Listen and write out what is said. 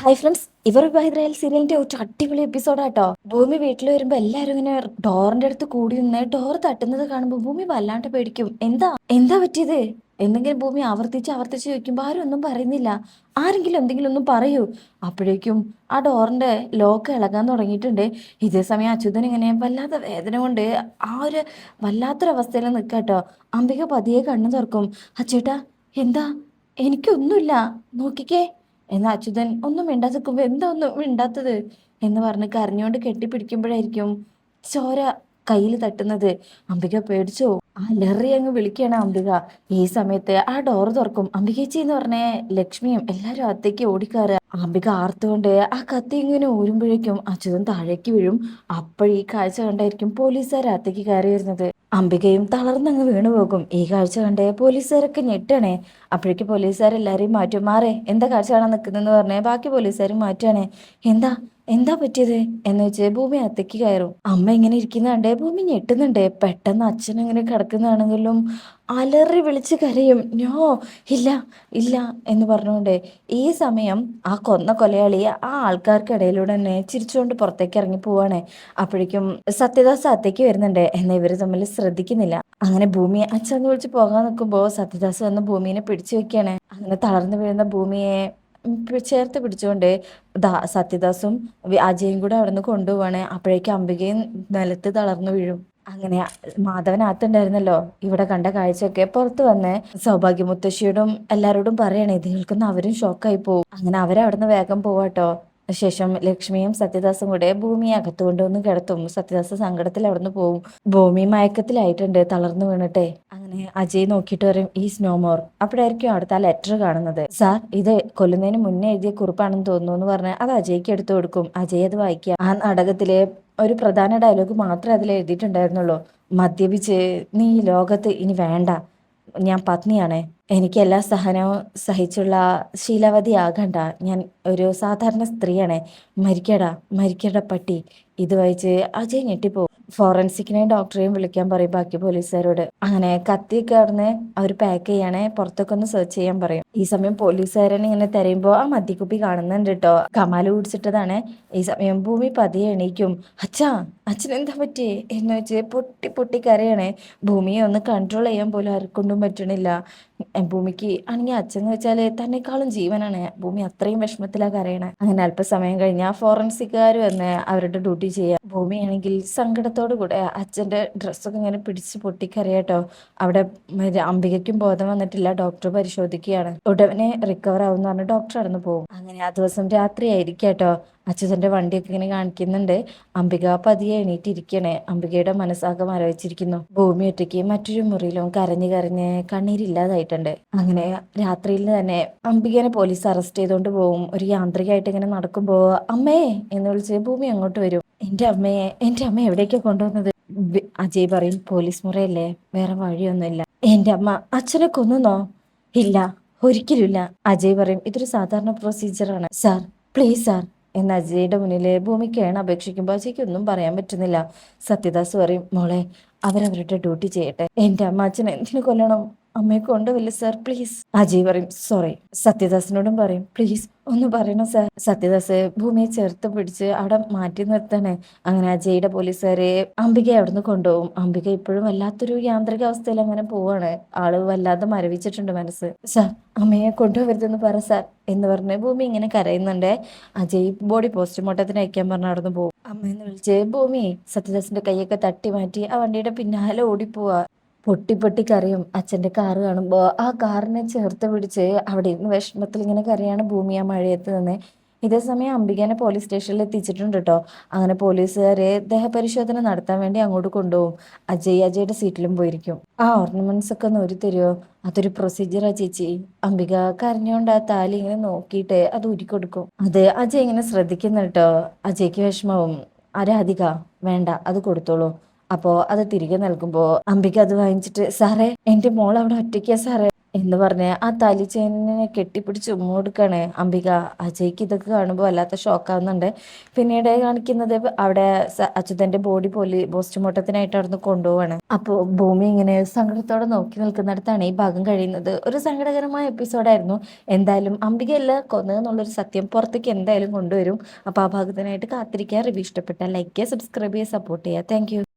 Hi friends, ഇവർ ബൈദ്രയൽ സീരിയലിന്റെ ഒരു അടിപൊളി എപ്പിസോഡാട്ടോ. ഭൂമി വീട്ടിൽ വരുമ്പോ എല്ലാരും ഇങ്ങനെ ഡോറിന്റെ അടുത്ത് കൂടി നിന്ന് ഡോർ തട്ടുന്നത് കാണുമ്പോ ഭൂമി വല്ലാണ്ട് പേടിക്കും. എന്താ എന്താ പറ്റിയത് എന്തെങ്കിലും ഭൂമി ആവർത്തിച്ച് ആവർത്തിച്ച് ചോദിക്കുമ്പോ ആരും ഒന്നും പറയുന്നില്ല. ആരെങ്കിലും എന്തെങ്കിലും ഒന്നും പറയൂ. അപ്പോഴേക്കും ആ ഡോറിന്റെ ലോക്ക് ഇളകാൻ തുടങ്ങിയിട്ടുണ്ട്. ഇതേ സമയം അച്യുതൻ ഇങ്ങനെ വല്ലാത്ത വേദന കൊണ്ട് ആ ഒരു വല്ലാത്തൊരവസ്ഥയിൽ നിൽക്കാട്ടോ. അംബിക പതിയെ കണ്ണു തുറക്കും. അച്ചേട്ടാ, എന്താ? എനിക്കൊന്നുമില്ല, നോക്കിക്കേ എന്നാ അച്യുതൻ ഒന്നും മിണ്ടാതെ നിൽക്കുമ്പോ എന്താ ഒന്നും മിണ്ടാത്തത് എന്ന് പറഞ്ഞ് കരഞ്ഞുകൊണ്ട് കെട്ടിപ്പിടിക്കുമ്പോഴായിരിക്കും ചോര കയ്യിൽ തട്ടുന്നത്. അംബിക പേടിച്ചോ, അലറി അങ്ങ് വിളിക്കുകയാണ് അംബിക. ഈ സമയത്ത് ആ ഡോറ് തുറക്കും. അംബികേച്ചി എന്ന് പറഞ്ഞ ലക്ഷ്മിയും എല്ലാരും അകത്തേക്ക് ഓടിക്കയറുക. അംബിക ആർത്തുകൊണ്ട് ആ കത്തി ഇങ്ങനെ ഊരുമ്പോഴേക്കും അച്യുതൻ താഴേക്ക് വീഴും. അപ്പോഴീ കാഴ്ച കണ്ടായിരിക്കും പോലീസുകാർ അകത്തേക്ക് കയറി വരുന്നത്. അംബികയും തളർന്നങ്ങ് വീണുപോകും. ഈ കാഴ്ച കണ്ട് പോലീസുകാരൊക്കെ ഞെട്ടണേ. അപ്പോഴേക്ക് പോലീസുകാരെല്ലാരെയും മാറ്റും. മാറേ, എന്താ കാഴ്ച കാണാൻ നിൽക്കുന്നതെന്ന് പറഞ്ഞേ ബാക്കി പോലീസുകാരും മാറ്റുകയാണേ. എന്താ എന്താ പറ്റിയത് എന്ന് വെച്ച് ഭൂമി അകത്തേക്ക് കയറും. അമ്മ ഇങ്ങനെ ഇരിക്കുന്നുണ്ട്. ഭൂമി ഞെട്ടുന്നുണ്ട്. പെട്ടെന്ന് അച്ഛൻ ഇങ്ങനെ കിടക്കുന്നതാണെങ്കിലും അലറി വിളിച്ച് കരയും. നോ, ഇല്ല ഇല്ല എന്ന് പറഞ്ഞുകൊണ്ട് ഈ സമയം ആ കൊലയാളി ആ ആൾക്കാർക്കിടയിലൂടെ തന്നെ ചിരിച്ചുകൊണ്ട് പുറത്തേക്ക് ഇറങ്ങി പോവാണ്. അപ്പോഴേക്കും സത്യദാസ് അകത്തേക്ക് വരുന്നുണ്ട്. എന്നാൽ ഇവര് തമ്മിൽ ശ്രദ്ധിക്കുന്നില്ല. അങ്ങനെ ഭൂമി അച്ഛന്ന് വിളിച്ച് പോകാൻ നിൽക്കുമ്പോൾ സത്യദാസ് വന്ന് ഭൂമിനെ പിടിച്ചു വെക്കുകയാണ്. അങ്ങനെ തളർന്നു വീഴുന്ന ഭൂമിയെ ചേർത്ത് പിടിച്ചുകൊണ്ട് സത്യദാസും അജയും കൂടെ അവിടെ നിന്ന് കൊണ്ടുപോവാണ്. അപ്പോഴേക്കും അംബികയും നിലത്ത് തളർന്നു വീഴും. അങ്ങനെ മാധവനകത്തുണ്ടായിരുന്നല്ലോ. ഇവിടെ കണ്ട കാഴ്ചയൊക്കെ പുറത്ത് വന്ന് സൗഭാഗ്യ മുത്തശ്ശിയോടും എല്ലാരോടും പറയണേ. ഇത് കേൾക്കുന്ന അവരും ഷോക്കായി പോവും. അങ്ങനെ അവരവിടുന്ന് വേഗം പോവാട്ടോ. ശേഷം ലക്ഷ്മിയും സത്യദാസും കൂടെ ഭൂമിയെ അകത്ത് കൊണ്ടുവന്ന് കിടത്തും. സത്യദാസ് സങ്കടത്തിൽ അവിടുന്ന് പോവും. ഭൂമി മയക്കത്തിലായിട്ടുണ്ട്, തളർന്നു വീണിട്ടെ. അങ്ങനെ അജയ് നോക്കിയിട്ട് പറയും, ഈ സ്നോമോർ. അപ്പോഴായിരിക്കും അവിടുത്തെ ആ ലെറ്റർ കാണുന്നത്. സാർ, ഇത് കൊല്ലുന്നതിന് മുന്നേ എഴുതിയ കുറിപ്പാണെന്ന് തോന്നുന്നു എന്ന് പറഞ്ഞ് അത് അജയ്ക്ക് എടുത്തു കൊടുക്കും. അജയ് അത് വായിക്കുക. ആ നാടകത്തിലെ ഒരു പ്രധാന ഡയലോഗ് മാത്രമേ അതിൽ എഴുതിയിട്ടുണ്ടായിരുന്നുള്ളൂ. മദ്യപിച്ച് നീ ഈ ലോകത്ത് ഇനി വേണ്ട, ഞാൻ പത്നിയാണ്, എനിക്ക് എല്ലാ സഹനവും സഹിച്ചുള്ള ശീലവതി ആകണ്ട, ഞാൻ ഒരു സാധാരണ സ്ത്രീയാണ്, മരിക്കടാ മരിക്കടാ പട്ടി. ഇത് വായിച്ച് അജയ് ഞെട്ടിപ്പോവും. ഫോറൻസിക്കിനെയും ഡോക്ടറെയും വിളിക്കാൻ പറയും ബാക്കി പോലീസുകാരോട്. അങ്ങനെ കത്തിയൊക്കെ അവിടുന്ന് അവർ പാക്ക് ചെയ്യണേ, പുറത്തൊക്കെ ഒന്ന് സെർച്ച് ചെയ്യാൻ പറയും. ഈ സമയം പോലീസുകാരനെ ഇങ്ങനെ തിരയുമ്പോൾ ആ മദ്യക്കുപ്പി കാണുന്നുണ്ട് കേട്ടോ. കമാല് കുടിച്ചിട്ടതാണ്. ഈ സമയം ഭൂമി പതിയെ എണീക്കും. അച്ഛാ, അച്ഛനെന്താ പറ്റി എന്ന് വെച്ച് പൊട്ടി പൊട്ടി കരയണേ. ഭൂമിയെ ഒന്ന് കൺട്രോൾ ചെയ്യാൻ പോലും ആർക്കൊണ്ടും പറ്റണില്ല. ഭൂമിക്ക് ആണെങ്കിൽ അച്ഛൻ എന്ന് വെച്ചാല് തന്നെക്കാളും ജീവനാണ്. ഭൂമി അത്രയും വിഷമത്തിലാ കരയണേ. അങ്ങനെ അല്പസമയം കഴിഞ്ഞാൽ ഫോറൻസിക്കുകാർ വന്ന് അവരുടെ ഡ്യൂട്ടി ചെയ്യാം. ഭൂമിയാണെങ്കിൽ സങ്കടത്തോടു കൂടെ അച്ഛന്റെ ഡ്രസ്സൊക്കെ ഇങ്ങനെ പിടിച്ച് പൊട്ടിക്കരയാട്ടോ. അവിടെ അംബികയ്ക്കും ബോധം വന്നിട്ടില്ല. ഡോക്ടർ പരിശോധിക്കുകയാണ്. ഉടനെ റിക്കവർ ആവും എന്ന് പറഞ്ഞ് ഡോക്ടർ അടന്നു പോകും. അങ്ങനെ ആ ദിവസം രാത്രി ആയിരിക്കാട്ടോ. അച്യുതന്റെ വണ്ടിയൊക്കെ ഇങ്ങനെ കാണിക്കുന്നുണ്ട്. അംബിക പതിയെ എണീറ്റിരിക്കണേ. അംബികയുടെ മനസ്സാകെ മരവിച്ചിരിക്കുന്നു. ഭൂമി ഒറ്റയ്ക്ക് മറ്റൊരു മുറിയിലും കരഞ്ഞ് കരഞ്ഞ് കണ്ണീരില്ലാതായിട്ടുണ്ട്. അങ്ങനെ രാത്രിയിൽ തന്നെ അംബികനെ പോലീസ് അറസ്റ്റ് ചെയ്തുകൊണ്ട് പോകും. ഒരു യാന്ത്രികമായിട്ട് ഇങ്ങനെ നടക്കുമ്പോ അമ്മേ എന്ന് വിളിച്ച് ഭൂമി അങ്ങോട്ട് വരും. എന്റെ അമ്മ എവിടേക്കാ കൊണ്ടുവന്നത്? അജയ് പറയും, പോലീസ് മുറയല്ലേ, വേറെ വഴിയൊന്നുമില്ല. എന്റെ അമ്മ അച്ഛനെ കൊന്നോ? ഇല്ല, ഒരിക്കലുമില്ല. അജയ് പറയും, ഇതൊരു സാധാരണ പ്രൊസീജിയറാണ് സാർ, പ്ലീസ് സാർ എന്ന് അജയുടെ മുന്നിൽ ഭൂമിക്കാണ് അപേക്ഷിക്കുമ്പോൾ അജയ്ക്ക് ഒന്നും പറയാൻ പറ്റുന്നില്ല. സത്യദാസ് പറയും, മോളെ, അവരവരുടെ ഡ്യൂട്ടി ചെയ്യട്ടെ. എന്റെ അമ്മ അച്ഛനെ എന്തിനു കൊല്ലണം? അമ്മയെ കൊണ്ടുവല്ല സാർ, പ്ലീസ്. അജയ് പറയും, സോറി. സത്യദാസിനോടും പറയും, പ്ലീസ് ഒന്ന് പറയണം സാർ. സത്യദാസ് ഭൂമിയെ ചേർത്ത് പിടിച്ച് അവിടെ മാറ്റി നിർത്തണേ. അങ്ങനെ അജയുടെ പോലീസുകാരെ അംബികയെ അവിടുന്ന് കൊണ്ടുപോകും. അംബിക ഇപ്പോഴും വല്ലാത്തൊരു യാന്ത്രിക അവസ്ഥയിൽ അങ്ങനെ പോവാണ്. ആള് വല്ലാതെ മരവിച്ചിട്ടുണ്ട് മനസ്സ്. സാർ, അമ്മയെ കൊണ്ടുവരുതെന്ന് പറ സാർ എന്ന് പറഞ്ഞ് ഭൂമി ഇങ്ങനെ കരയുന്നുണ്ട്. അജയ് ബോഡി പോസ്റ്റ്മോർട്ടത്തിന് അയക്കാൻ പറഞ്ഞ് നടന്നു പോകും. അമ്മയെന്ന് വിളിച്ച് ഭൂമി സത്യദാസിന്റെ കൈയൊക്കെ തട്ടി മാറ്റി ആ വണ്ടിയുടെ പിന്നാലെ ഓടിപ്പോവാ. പൊട്ടി പൊട്ടി കരയും. അച്ഛന്റെ കാറ് കാണുമ്പോ ആ കാറിനെ ചേർത്ത് പിടിച്ച് അവിടെ ഇരുന്ന് വിഷമത്തിൽ ഇങ്ങനെ കരയാണ് ഭൂമി ആ മഴയത്ത് നിന്ന്. ഇതേ സമയം അംബികനെ പോലീസ് സ്റ്റേഷനിൽ എത്തിച്ചിട്ടുണ്ട് കേട്ടോ. അങ്ങനെ പോലീസുകാരെ ദേഹപരിശോധന നടത്താൻ വേണ്ടി അങ്ങോട്ട് കൊണ്ടുപോകും. അജയുടെ സീറ്റിലും പോയിരിക്കും. ആ ഓർണമെന്റ്സ് ഒക്കെ ഒന്ന് ഊരി തരുമോ? അതൊരു പ്രൊസീജിയറാ ചേച്ചി. അംബിക കരഞ്ഞോണ്ട് ആ താലി ഇങ്ങനെ നോക്കിയിട്ട് അത് ഊരിക്കൊടുക്കും. അത് അജയ് ഇങ്ങനെ ശ്രദ്ധിക്കുന്നു കേട്ടോ. അജയ്ക്ക് വിഷമവും. രാധിക, വേണ്ട, അത് കൊടുത്തോളൂ. അപ്പോ അത് തിരികെ നൽകുമ്പോ അംബിക അത് വാങ്ങിച്ചിട്ട്, സാറേ, എന്റെ മോൾ അവിടെ ഒറ്റയ്ക്കാ സാറേ, എന്ന് പറഞ്ഞ് ആ താലിച്ചേനെ കെട്ടിപ്പിടിച്ച് ഉമ്മ കൊടുക്കാണ് അംബിക. അജയ്ക്ക് ഇതൊക്കെ കാണുമ്പോൾ വല്ലാത്ത ഷോക്കാവുന്നുണ്ട്. പിന്നീട് കാണിക്കുന്നത് അവിടെ അച്യുതന്റെ ബോഡി പോസ്റ്റ്മോർട്ടത്തിനായിട്ട് അവിടുന്ന് കൊണ്ടുപോവാണ്. അപ്പോൾ ഭൂമി ഇങ്ങനെ സങ്കടത്തോടെ നോക്കി നിൽക്കുന്നിടത്താണ് ഈ ഭാഗം കഴിയുന്നത്. ഒരു സങ്കടകരമായ എപ്പിസോഡായിരുന്നു. എന്തായാലും അംബികയല്ല കൊന്നതെന്നുള്ളൊരു സത്യം പുറത്തേക്ക് എന്തായാലും കൊണ്ടുവരും. അപ്പോൾ ആ ഭാഗത്തിനായിട്ട് കാത്തിരിക്കുക. റിവ്യൂ ഇഷ്ടപ്പെട്ടാൽ ലൈക്ക് ചെയ്യുക, സബ്സ്ക്രൈബ് ചെയ്യുക, സപ്പോർട്ട് ചെയ്യുക. താങ്ക്